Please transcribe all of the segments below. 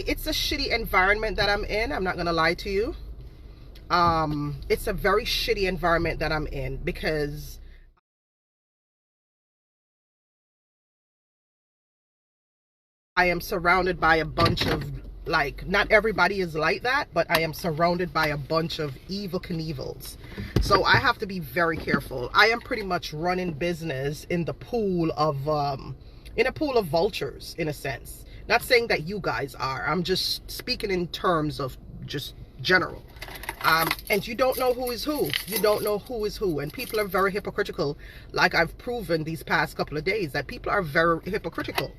it's a shitty environment that I'm in. I'm not gonna lie to you. It's a very shitty environment that I'm in because I am surrounded by a bunch of, like, not everybody is like that, but I am surrounded by a bunch of evil Knievils. So I have to be very careful. I am pretty much running business in the pool of in a pool of vultures, in a sense. Not saying that you guys are. I'm just speaking in terms of just general. And you don't know who is who. You don't know who is who. And people are very hypocritical. Like I've proven these past couple of days that people are very hypocritical.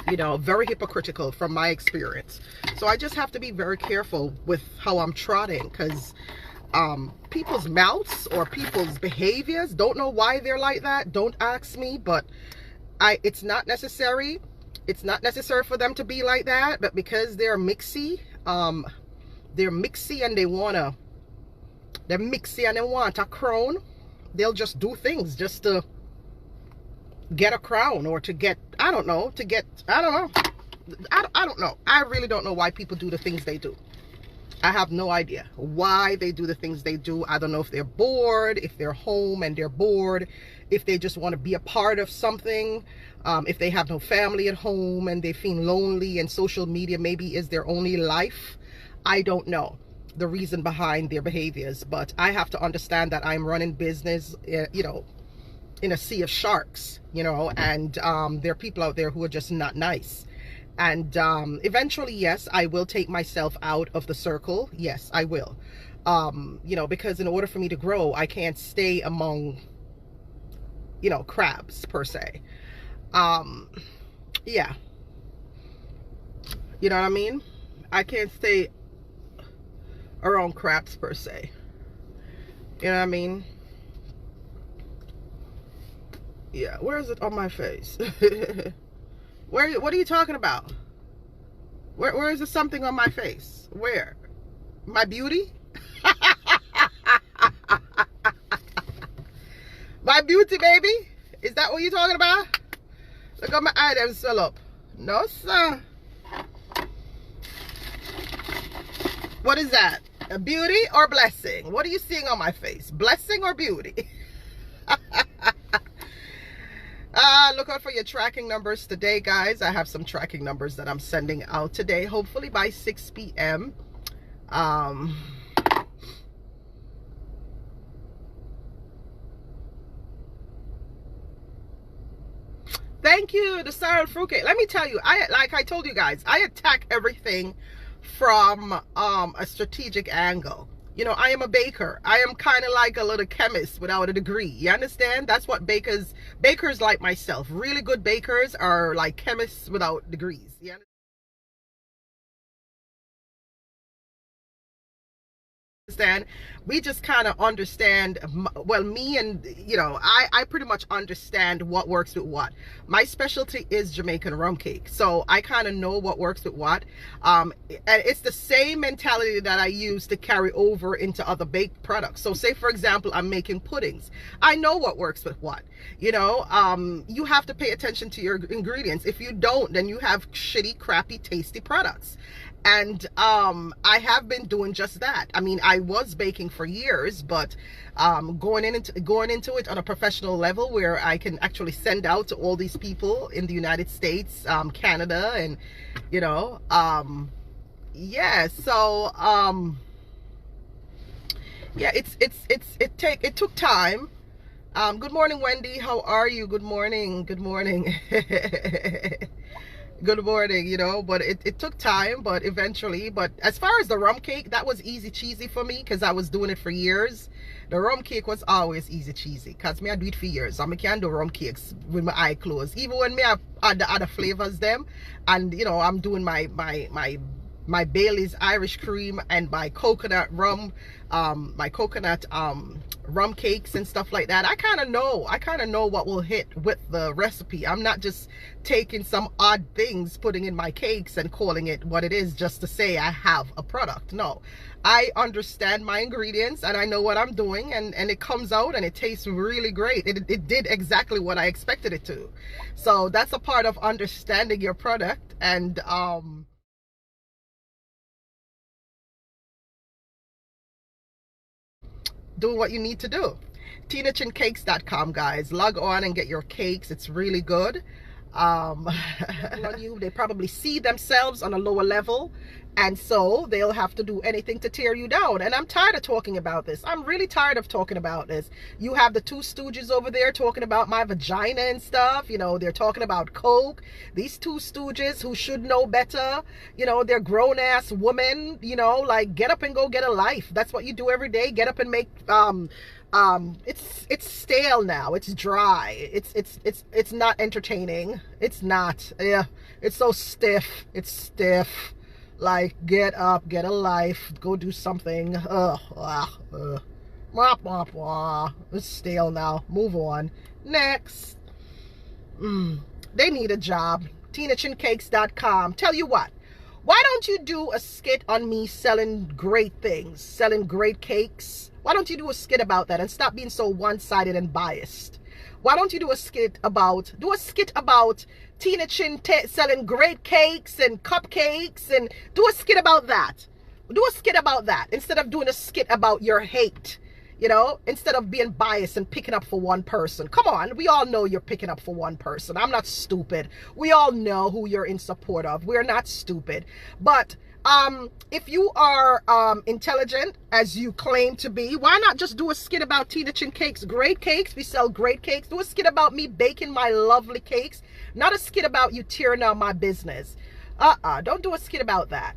You know, very hypocritical from my experience. So I just have to be very careful with how I'm trotting, because people's mouths or people's behaviors, don't know why they're like that. Don't ask me, but it's not necessary. It's not necessary for them to be like that, but because they're mixy and they're mixy and they want a crown, they'll just do things just to get a crown, or to get, I don't know. I don't know. I really don't know why people do the things they do. I have no idea why they do the things they do. I don't know if they're bored, if they're home and they're bored, if they just want to be a part of something, if they have no family at home and they feel lonely and social media maybe is their only life. I don't know the reason behind their behaviors, but I have to understand that I'm running business, you know, in a sea of sharks, you know, and there are people out there who are just not nice. And eventually, yes, I will take myself out of the circle. Yes, I will. You know, because in order for me to grow, I can't stay among, you know, crabs per se. Yeah. You know what I mean? I can't stay around crabs per se. You know what I mean? Yeah, where is it on my face? What are you talking about? Where is there something on my face? Where? My beauty? My beauty, baby? Is that what you're talking about? Look at my items still up. No, sir. What is that? A beauty or blessing? What are you seeing on my face? Blessing or beauty? Look out for your tracking numbers today, guys. I have some tracking numbers that I'm sending out today, hopefully by 6 p.m. Thank you, the sorrel fruitcake. Let me tell you, like I told you guys, I attack everything from a strategic angle. You know, I am a baker. I am kind of like a little chemist without a degree. You understand? That's what bakers like myself. Really good bakers are like chemists without degrees. You understand? We just kind of understand, well, me and, you know, I pretty much understand what works with what. My specialty is Jamaican rum cake, so I kind of know what works with what. And it's the same mentality that I use to carry over into other baked products. So say, for example, I'm making puddings. I know what works with what. You know, you have to pay attention to your ingredients. If you don't, then you have shitty, crappy, tasty products. And I have been doing just that. I mean, I was baking for years, but going into it on a professional level where I can actually send out to all these people in the United States, Canada, and, you know, yeah, so yeah, it took time. Good morning, Wendy. How are you? Good morning. Good morning. Good morning, you know, but it took time, but eventually. But as far as the rum cake, that was easy cheesy for me because I was doing it for years. The rum cake was always easy cheesy because me I do it for years. So I can do rum cakes with my eye closed, even when me I add the other flavors them. And you know, I'm doing my Bailey's Irish cream and my coconut rum, rum cakes and stuff like that. I kind of know what will hit with the recipe. I'm not just taking some odd things, putting in my cakes and calling it what it is just to say I have a product. No, I understand my ingredients and I know what I'm doing, and it comes out and it tastes really great. It did exactly what I expected it to. So that's a part of understanding your product. And doing what you need to do. TinaChinCakes.com, guys. Log on and get your cakes. It's really good. They probably see themselves on a lower level, and so they'll have to do anything to tear you down. And I'm tired of talking about this. I'm really tired of talking about this. You have the two stooges over there talking about my vagina and stuff. You know, they're talking about coke. These two stooges who should know better, you know, they're grown-ass women, you know, like, get up and go get a life. That's what you do every day. Get up and make it's stale now. It's dry. It's not entertaining. It's not. Yeah, it's so stiff. It's stiff. Like, get up, get a life, go do something. It's stale now. Move on. Next. They need a job. TinaChinCakes.com. Tell you what, why don't you do a skit on me selling great things, selling great cakes? Why don't you do a skit about that and stop being so one-sided and biased? Why don't you do a skit about Tina Chin selling great cakes and cupcakes, and do a skit about that. Do a skit about that instead of doing a skit about your hate, you know, instead of being biased and picking up for one person. Come on, we all know you're picking up for one person. I'm not stupid. We all know who you're in support of. We're not stupid. But if you are intelligent, as you claim to be, why not just do a skit about Tina Chin Cakes? Great cakes. We sell great cakes. Do a skit about me baking my lovely cakes, not a skit about you tearing down my business. Don't do a skit about that.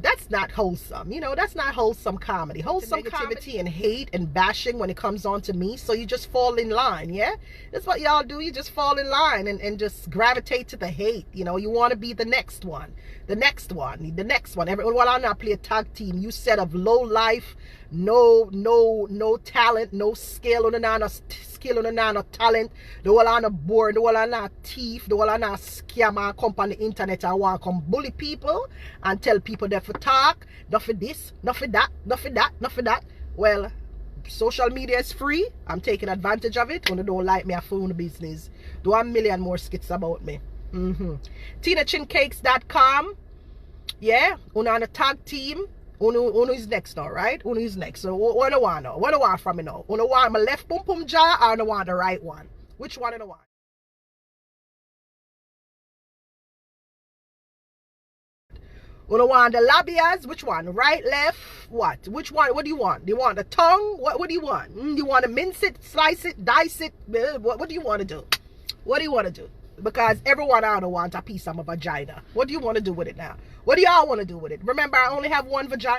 That's not wholesome. You know, that's not wholesome comedy. Wholesome negativity and hate and bashing when it comes on to me. So you just fall in line, yeah? That's what y'all do. You just fall in line and just gravitate to the hate. You know, you want to be the next one. The next one. The next one. Everyone, I not play a tag team. You set of low life, no talent, no skill on a skill on a talent. The whole on a board, the whole on a thief, the whole on a scam and come on the internet and want to come bully people and tell people that for talk, not for this, not for that, not for that, not for that. Well, social media is free. I'm taking advantage of it. When you don't like me, I phone the business. Do a million more skits about me. TinaChinCakes.com. Yeah, uno on a tag team. Uno is next now, right? Uno is next. So what do I want now? What do I want from me now? Uno want my left pum pum jaw, or uno want the right one? Which one do I want? Uno want the labias? Which one? Right, left? What? Which one? What do you want? Do you want the tongue? What do you want? Do you want to mince it, slice it, dice it? What do you want to do? What do you want to do? Because everyone I don't want a piece of my vagina. What do you want to do with it now? What do y'all want to do with it? Remember, I only have one vagina.